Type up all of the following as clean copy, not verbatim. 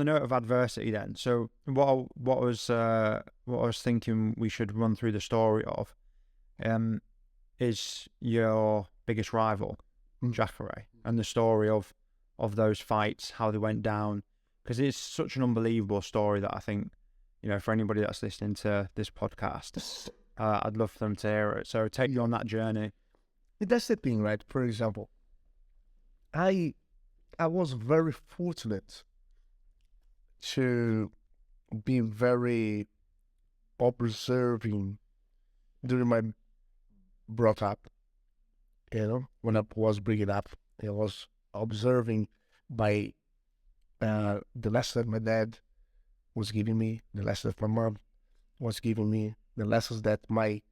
The note of adversity then. So what I was thinking we should run through the story of is your biggest rival, Jacare, and the story of those fights, how they went down, because it's such an unbelievable story that I think, for anybody that's listening to this podcast, I'd love for them to hear it. So take you on that journey. That's the thing, right? For example, I was very fortunate to be very observing during my brought up. When I was bringing up, I was observing by the lessons that my dad was giving me, the lessons that my mom was giving me, the lessons that my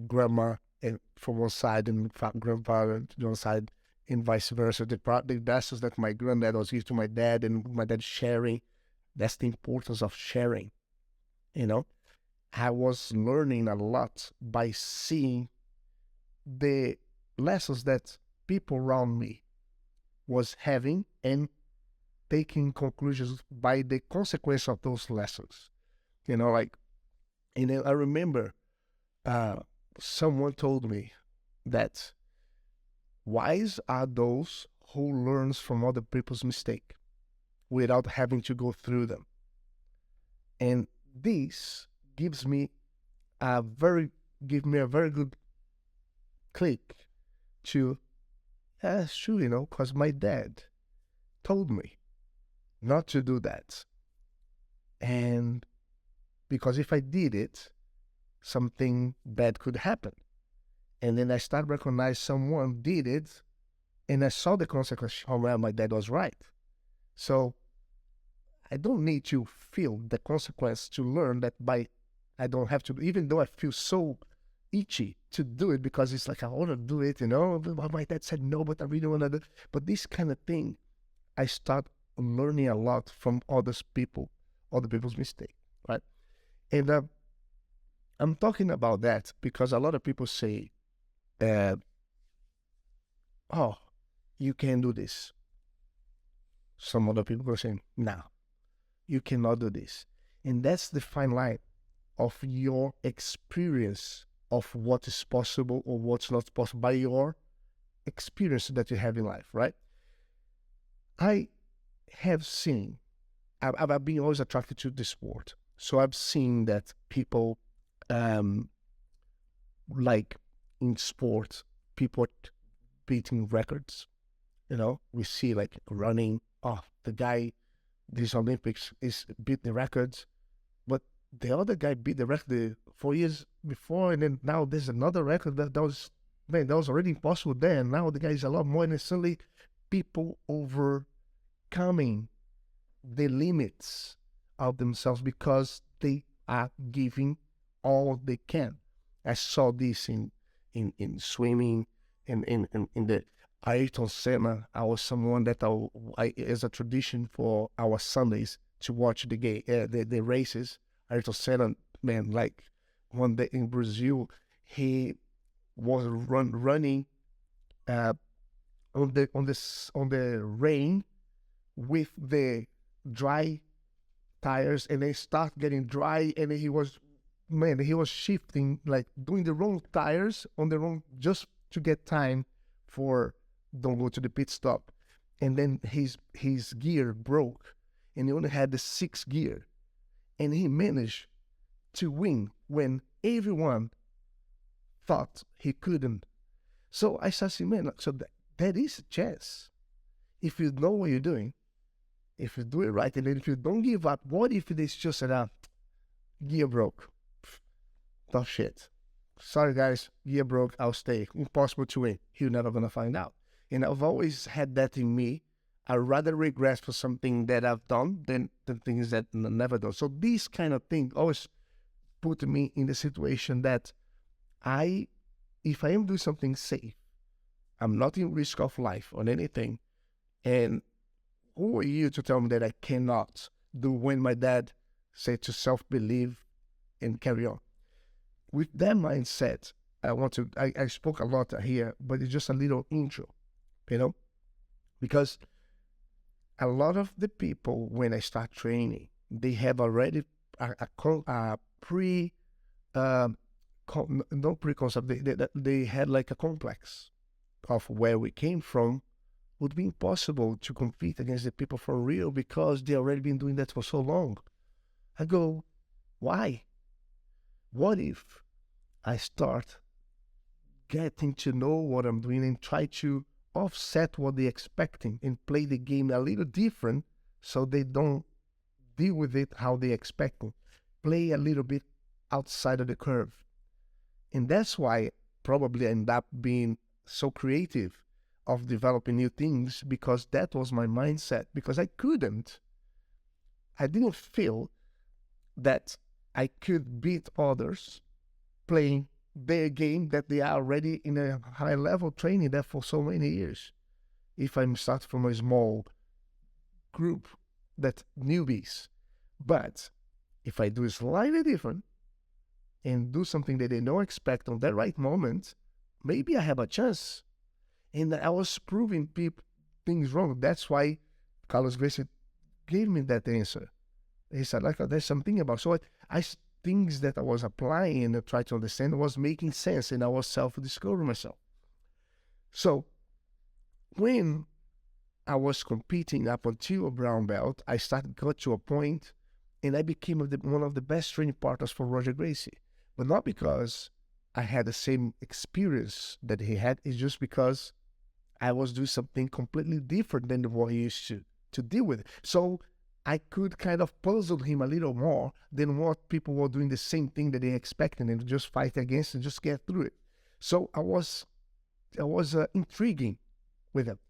grandma and from one side and grandfather to the other side, and vice versa. The lessons that my granddad was giving to my dad and my dad sharing. That's the importance of sharing. I was learning a lot by seeing the lessons that people around me was having and taking conclusions by the consequence of those lessons. And I remember someone told me that wise are those who learns from other people's mistake without having to go through them. And this gives me a very good click to, that's true, because my dad told me not to do that. And because if I did it, something bad could happen. And then I started to recognize someone did it, and I saw the consequence. Oh, well, my dad was right. So I don't need to feel the consequence to learn that I don't have to, even though I feel so itchy to do it because it's like, I want to do it, but my dad said no, but I really want to do it. But this kind of thing, I start learning a lot from other people's mistake, right? And I'm talking about that because a lot of people say, oh, you can't do this. Some other people are saying, no, you cannot do this. And that's the fine line of your experience of what is possible or what's not possible by your experience that you have in life, right? I have seen, I've been always attracted to the sport. So I've seen that people, like in sports, people beating records. We see like running, the guy, this Olympics is beat the records, but the other guy beat the record 4 years before, and then now there's another record that was already impossible then. Now the guy is a lot more, and suddenly people overcoming the limits of themselves because they are giving all they can. I saw this in swimming, in the Ayrton Senna. I was someone that I as a tradition for our Sundays to watch the races. Ayrton Senna, man, like one day in Brazil, he was running on the rain with the dry tires, and they start getting dry, and he was shifting, like doing the wrong tires on the wrong, just to get time for don't go to the pit stop. And then his gear broke, and he only had the sixth gear, and he managed to win when everyone thought he couldn't. So I said, man, so that is a chance. If you know what you're doing, if you do it right, and then if you don't give up, what if it's just a gear broke? Tough shit. Sorry guys, gear broke, I'll stay. Impossible to win. You're never gonna find out. And I've always had that in me. I rather regret for something that I've done than the things that I never done. So this kind of thing always put me in the situation that if I am doing something safe, I'm not in risk of life or anything. And who are you to tell me that I cannot do when my dad said to self-believe and carry on? With that mindset, I spoke a lot here, but it's just a little intro, because a lot of the people, when I start training, they have already a pre, no pre-concept, they had like a complex of where we came from. Would be impossible to compete against the people for real because they already been doing that for so long. I go, why? What if I start getting to know what I'm doing and try to offset what they're expecting and play the game a little different so they don't deal with it how they expecting. Play a little bit outside of the curve. And that's why probably I end up being so creative of developing new things, because that was my mindset. Because I didn't feel that I could beat others playing their game that they are already in a high level training there for so many years. If I'm start from a small group that newbies, but if I do slightly different and do something that they don't expect on that right moment, maybe I have a chance. And I was proving things wrong. That's why Carlos Gracie gave me that answer. He said, like, there's something about, so things that I was applying and try to understand was making sense, and I was self-discovering myself. So when I was competing up until a brown belt, I got to a point and I became one of the best training partners for Roger Gracie. But not because I had the same experience that he had, it's just because I was doing something completely different than what he used to deal with. So I could kind of puzzle him a little more than what people were doing the same thing that they expected and just fight against and just get through it. So I was intriguing with him.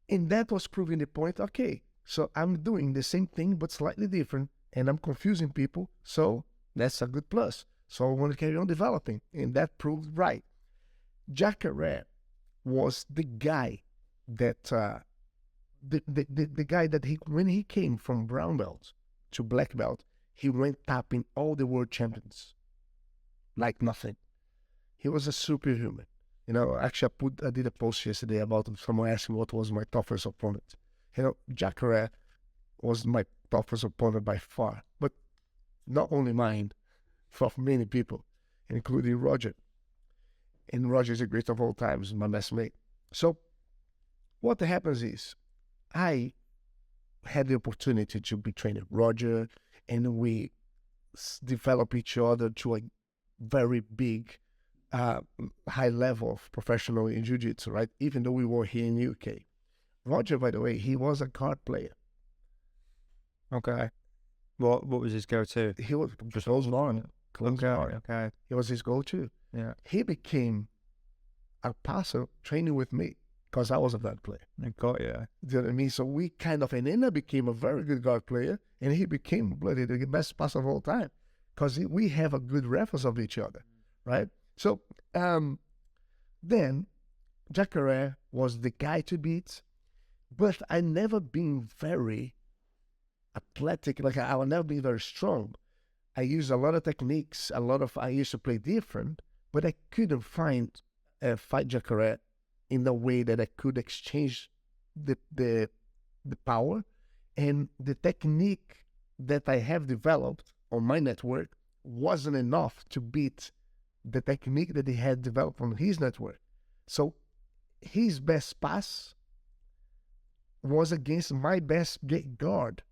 And that was proving the point, okay, so I'm doing the same thing but slightly different, and I'm confusing people, so that's a good plus. So I want to carry on developing, and that proved right. Jacare was the guy that, the guy that when he came from brown belt to black belt, he went tapping all the world champions like nothing. He was a superhuman. You know, actually, I did a post yesterday about someone asking what was my toughest opponent. You know, Jacare was my toughest opponent by far, but not only mine, for many people, including Roger. And Roger is the greatest of all times, my best mate. So what happens is, I had the opportunity to be training Roger, and we develop each other to a very big, high level of professional in Jiu-Jitsu, right? Even though we were here in UK. Roger, by the way, he was a guard player. Okay. What was his go-to? He was Just close line. Okay. He was his go-to. Yeah. He became a passer training with me because I was a guard player. I got you. Do you know what I mean? So we kind of, and then I became a very good guard player, and he became bloody the best passer of all time because we have a good reference of each other, right? So then Jacare was the guy to beat, but I never been very athletic. Like I will never be very strong. I used a lot of techniques. I used to play different, but I couldn't fight Jacare in the way that I could exchange the power and the technique that I have developed on my network wasn't enough to beat the technique that he had developed on his network. So his best pass was against my best guard,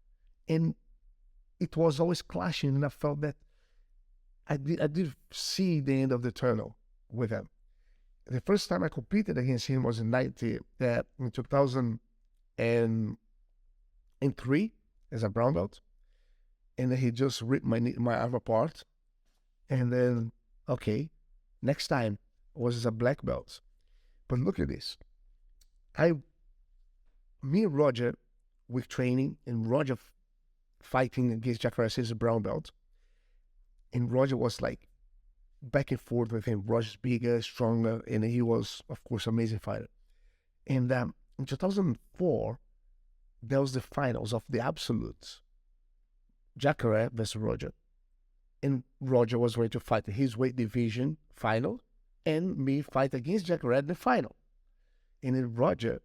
and it was always clashing, and I felt that I did see the end of the tunnel with him. The first time I competed against him was in 2003 as a brown belt, and then he just ripped my arm apart. And then, okay, next time was as a black belt. But look at this. Me and Roger were training, and Roger fighting against Jacare as a brown belt. And Roger was like back and forth with him. Roger's bigger, stronger, and he was, of course, an amazing fighter. And in 2004, there was the finals of the absolutes. Jacare versus Roger. And Roger was going to fight his weight division final, and me fight against Jacare in the final. And then Roger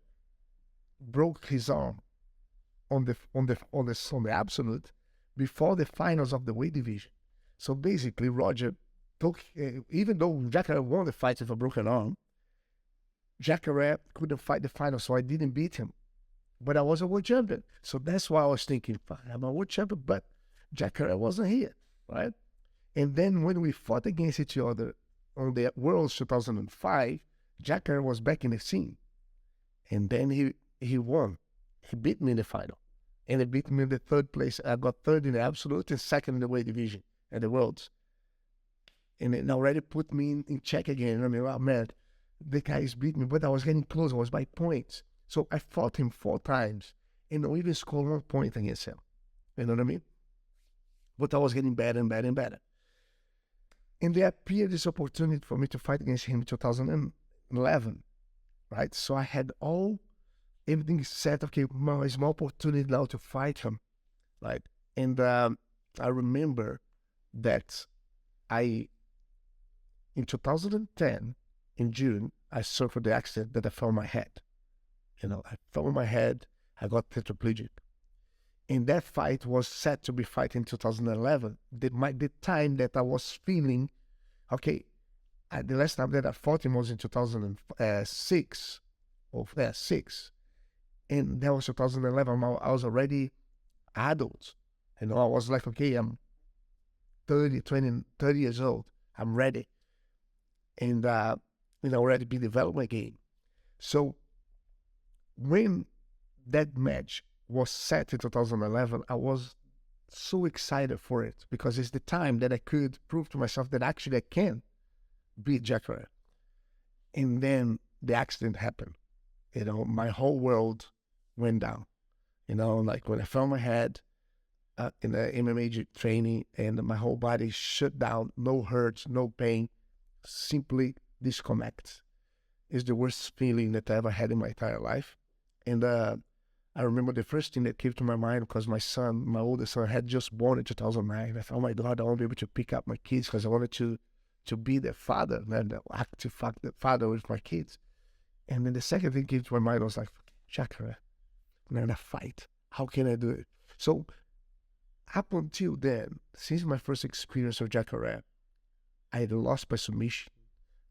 broke his arm on the absolute before the finals of the weight division. So basically, Roger took, even though Jacare won the fight with a broken arm, Jacare couldn't fight the final, so I didn't beat him. But I was a world champion. So that's why I was thinking, I'm a world champion, but Jacare wasn't here, right? And then when we fought against each other on the Worlds 2005, Jacare was back in the scene. And then he won. He beat me in the final. And he beat me in the third place. I got third in the absolute and second in the weight division at the Worlds. And it already put me in check again. I mean, oh man, the guys beat me, but I was getting close. I was by points. So I fought him 4 times and I even scored 1 point against him. You know what I mean? But I was getting better and better and better. And there appeared this opportunity for me to fight against him in 2011, right? So I had everything set. Okay, it's my opportunity now to fight him, right? And I remember that in 2010, in June, I suffered the accident that I fell on my head. I fell on my head, I got tetraplegic. And that fight was set to be fight in 2011. The time that I was feeling, okay, the last time that I fought him was in 2006, and that was 2011. I was already adult. I was like, okay, I'm 30 years old. I'm ready. And, already been developed my game. So when that match was set in 2011, I was so excited for it because it's the time that I could prove to myself that actually I can beat Jacare. And then the accident happened. My whole world went down. Like when I fell on my head in the MMA training and my whole body shut down, no hurts, no pain, simply disconnect. It's the worst feeling that I ever had in my entire life. And I remember the first thing that came to my mind because my oldest son, had just born in 2009. I thought, oh my God, I want to be able to pick up my kids because I wanted to be the father, and the active father with my kids. And then the second thing came to my mind was like, Jacare, I'm in a fight. How can I do it? So up until then, since my first experience of Jacare, I had lost by submission.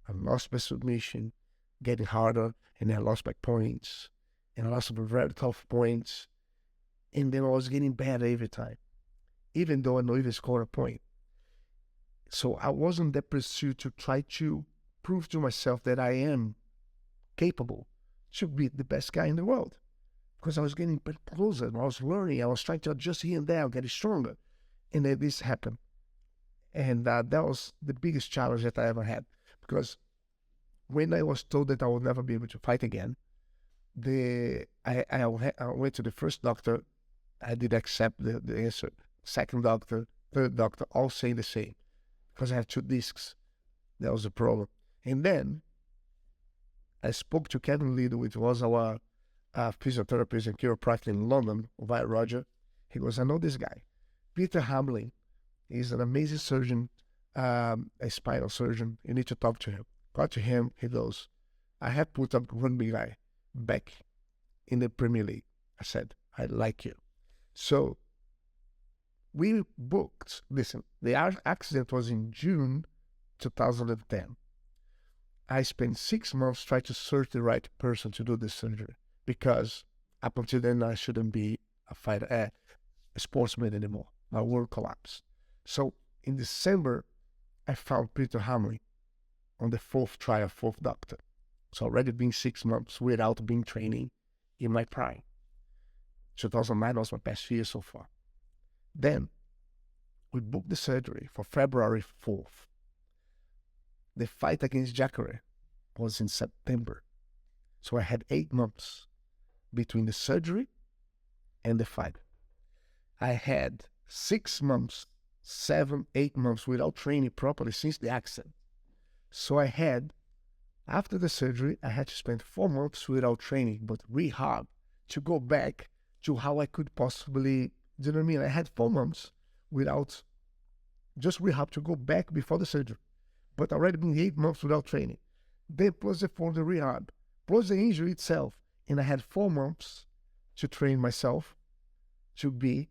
I lost by submission, getting harder, and then I lost by points. And I lost by very tough points. And then I was getting better every time, even though I don't even score a point. So I wasn't that pursuit to try to prove to myself that I am capable to be the best guy in the world. Because I was getting closer, and I was learning, I was trying to adjust here and there, getting stronger. And then this happened. And that was the biggest challenge that I ever had. Because when I was told that I would never be able to fight again, I went to the first doctor. I did accept the answer. Second doctor, third doctor, all saying the same. Because I have 2 discs. That was the problem. And then I spoke to Kevin Lido, which was our physiotherapist and chiropractor in London, via Roger. He goes, I know this guy. Peter Hamlin. He's an amazing surgeon, a spinal surgeon. You need to talk to him. Got to him. He goes, I have put up one big guy back in the Premier League. I said, I like you. So we booked, listen, the accident was in June 2010. I spent 6 months trying to search the right person to do this surgery because up until then I shouldn't be a fighter, a sportsman anymore. My world collapsed. So in December, I found Peter Hamlin on the 4th trial, 4th doctor. So already been 6 months without being training in my prime. 2009 was my best year so far. Then we booked the surgery for February 4th. The fight against Jacare was in September. So I had 8 months between the surgery and the fight. I had 6 months, 7, 8 months without training properly since the accident. So I had, after the surgery, I had to spend 4 months without training, but rehab to go back to how I could possibly, do you know what I mean? I had 4 months without just rehab to go back before the surgery, but already been 8 months without training. Then plus the rehab, plus the injury itself, and I had 4 months to train myself to be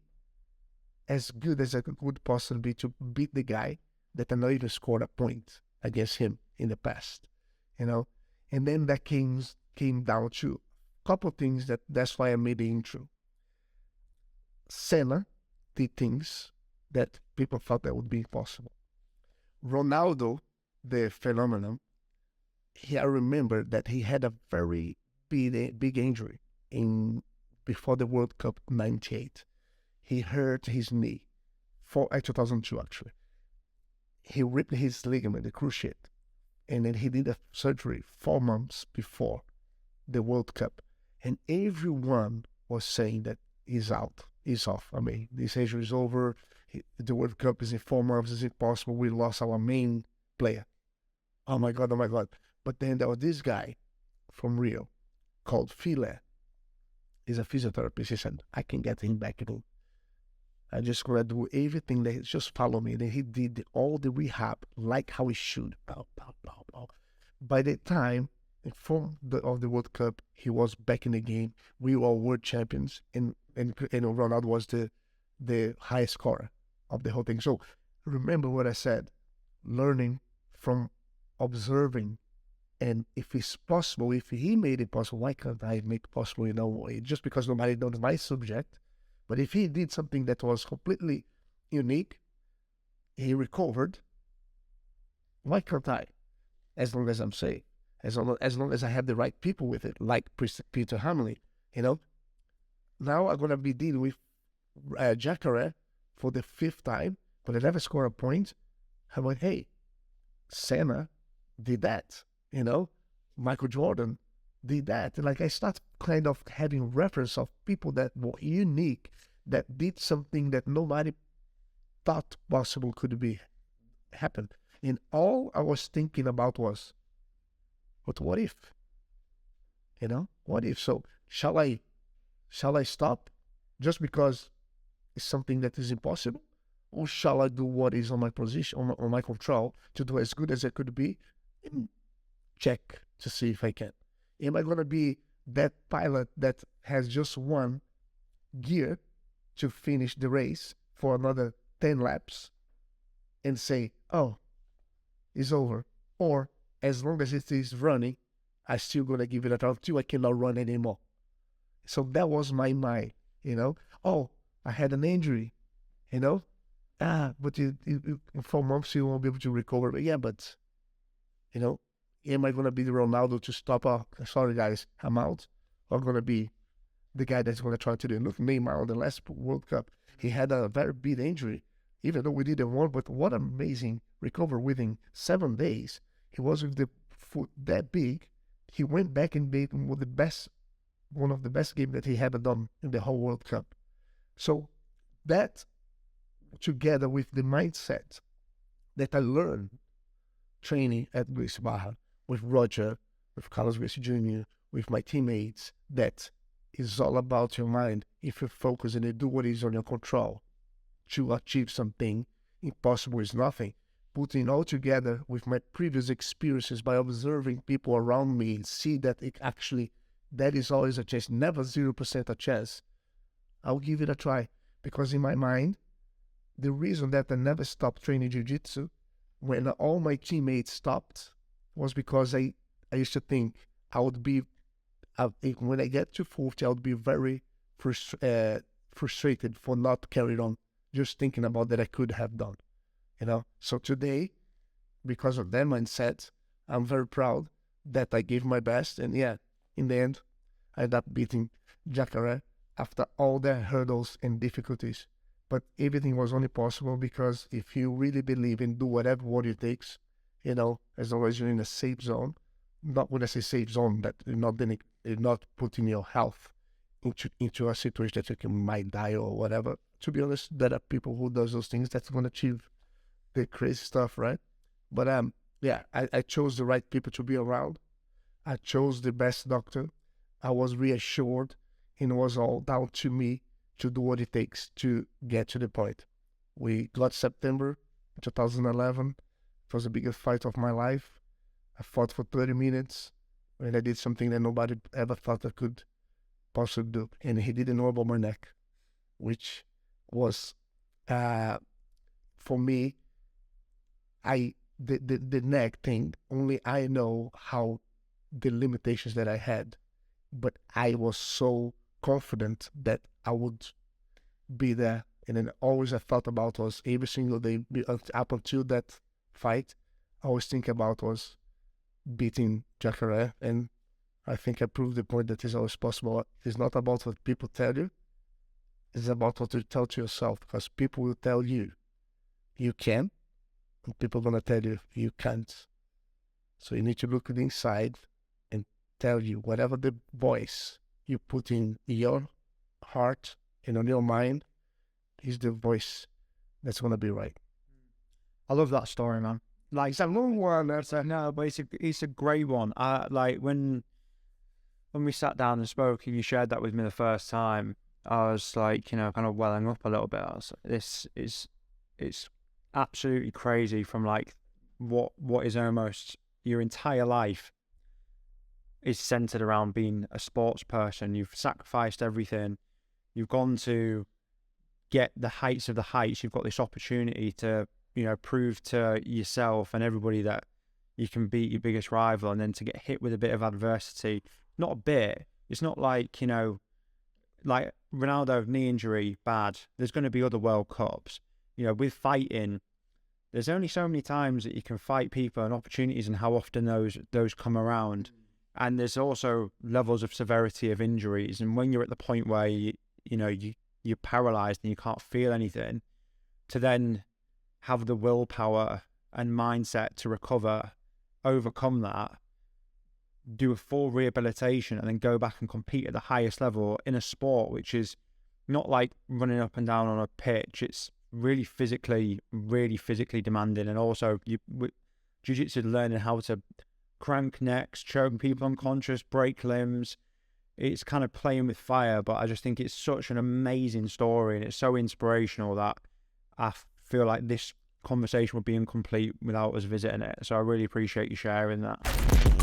as good as I could possibly be to beat the guy that I not even scored a point against him in the past, you know. And then that came down to a couple of things that's why I made the intro. Senna did things that people thought that would be impossible. Ronaldo, the phenomenon, I remember that he had a very big injury before the World Cup '98. He hurt his knee 2002 actually. He ripped his ligament, the cruciate, and then he did a surgery 4 months before the World Cup, and everyone was saying that he's out, he's off. I mean, this injury is over. The World Cup is in 4 months. It's impossible. We lost our main player. Oh my God, oh my God. But then there was this guy from Rio called File. He's a physiotherapist. He said, I can get him back in. I just gonna do everything that just follow me. Then he did all the rehab like how he should. Pow, pow, pow, pow. By the time of the World Cup, he was back in the game. We were world champions, and Ronaldo was the highest scorer of the whole thing. So remember what I said, learning from observing, and if it's possible, if he made it possible, why can't I make it possible? You know, just because nobody knows my subject, but if he did something that was completely unique, he recovered, why can't I? As long as I'm safe, as long as I have the right people with it, like Peter Hamley, you know. Now I'm gonna be dealing with Jacare for the 5th time, but I never score a point. I'm like, hey, Senna did that, you know. Michael Jordan did that. And like I start kind of having reference of people that were unique, that did something that nobody thought possible could be happen. And all I was thinking about was, but what if? You know, what if? So shall I stop just because it's something that is impossible? Or shall I do what is on my position, on my control, to do as good as I could be, and check to see if I can? Am I going to be that pilot that has just one gear to finish the race for another 10 laps and say, oh, it's over? Or as long as it is running, I'm still going to give it a try until I cannot run anymore. So that was my mind, you know. Oh, I had an injury, you know. But in 4 months you won't be able to recover. But yeah, but, you know, am I going to be the Ronaldo to stop? Sorry, guys, I'm out. Or I'm going to be the guy that's going to try to do it. Look, Neymar on the last World Cup, he had a very big injury, even though we didn't win. But what amazing recovery within 7 days. He was with the foot that big. He went back and made one of the best games that he ever done in the whole World Cup. So that, together with the mindset that I learned training at Gracie Barra, with Roger, with Carlos Gracie Jr., with my teammates, that is all about your mind. If you focus and you do what is on your control to achieve something, impossible is nothing. Putting all together with my previous experiences by observing people around me and see that it actually, that is always a chance, never 0% a chance, I'll give it a try. Because in my mind, the reason that I never stopped training Jiu-Jitsu when all my teammates stopped was because I used to think I would be, when I get to 40, I would be very frustrated for not carrying on, just thinking about that I could have done, you know. So today, because of that mindset, I'm very proud that I gave my best. And yeah, in the end, I ended up beating Jacare after all the hurdles and difficulties. But everything was only possible because if you really believe and do whatever what it takes, you know, as long as you're in a safe zone, not when I say safe zone, that you're not putting your health into a situation that you might die or whatever. To be honest, there are people who does those things that's going to achieve the crazy stuff, right? But yeah, I chose the right people to be around. I chose the best doctor. I was reassured, and it was all down to me to do what it takes to get to the point. We got September 2011. It was the biggest fight of my life. I fought for 30 minutes, and I did something that nobody ever thought I could possibly do. And he didn't know about my neck. which was for me, the neck thing, only I know how the limitations that I had, but I was so confident that I would be there. And then always I thought about was every single day up until that fight, I always think about was beating Jacare. And I think I proved the point that is always possible. It's not about what people tell you, it's about what you tell to yourself, because people will tell you you can, and people are gonna tell you you can't. So you need to look inside and tell you whatever the voice you put in your heart and on your mind is the voice that's gonna be right. I love that story, man. Like, It's a long one. no, but it's a great one. Like when we sat down and spoke, and you shared that with me the first time, I was like, kind of welling up a little bit. I was like, it's absolutely crazy. From like what is almost your entire life is centered around being a sports person. You've sacrificed everything. You've gone to get the heights of the heights. You've got this opportunity to, prove to yourself and everybody that you can beat your biggest rival, and then to get hit with a bit of adversity. Not a bit. It's not like, like Ronaldo, knee injury, bad. There's going to be other World Cups. With fighting, there's only so many times that you can fight people and opportunities, and how often those come around. And there's also levels of severity of injuries. And when you're at the point where you're paralyzed and you can't feel anything, to then have the willpower and mindset to recover, overcome that, do a full rehabilitation, and then go back and compete at the highest level in a sport which is not like running up and down on a pitch. It's really physically demanding. And also jiu-jitsu, learning how to crank necks, choke people unconscious, break limbs. It's kind of playing with fire, but I just think it's such an amazing story, and it's so inspirational that I feel like this conversation would be incomplete without us visiting it. So I really appreciate you sharing that.